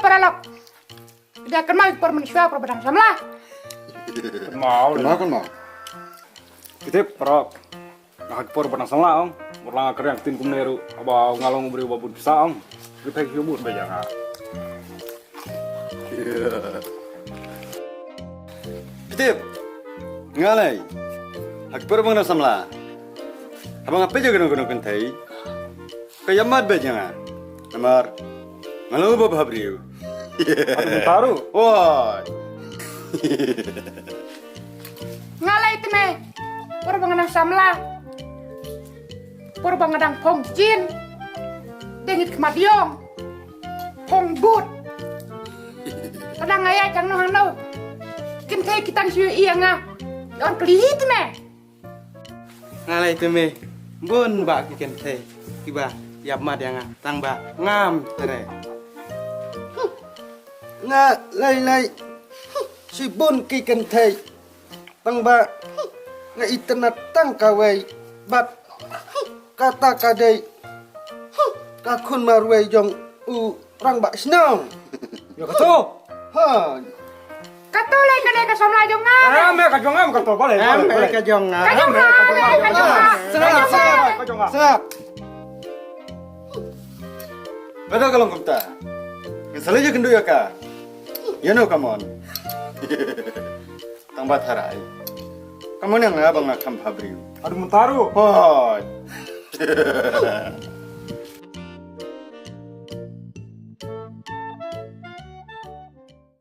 para lo. Dia kan mau por manusia por bedang samla. Mau Kenapa mau? kita perok nak por benang samla om orang kerja tin kumneru aba ngalong beri babun bisa om kita hibur bejana Kita ngalai. Hak perbang na samla. Abang apa jaga nunggu kentai? Kayak mat bejana. Namar ngalong bab habriu. taruh Wah. Ngalai itu me. Por bangadang samla. Por bangadang pong jin. Dengit kemadiong. Pong but. Kadang ayah cang no hang no. Kintai kita siu iya nga. Yon kelihit me. Ngalai tu me, bun ba kiken te, kiba yap mat yang tang ba ngam tere. Nga lai si bun kiken te, tang ba nga internet tang kawai bat kata kadai kakun marwai jong u rang ba snong. ya kata Ha, Kato lai kanai ka samla jong nga. me kajong am kata boleh boleh ka jong nga. Kajong nga. Kajong nga. kajong ah Sak. Betul kalau kumta. Kesalnya kendu ya ka. Ya no come on. Tang bat harai. Kamu yang abang nak kam habriu. aduh taruh Hoi.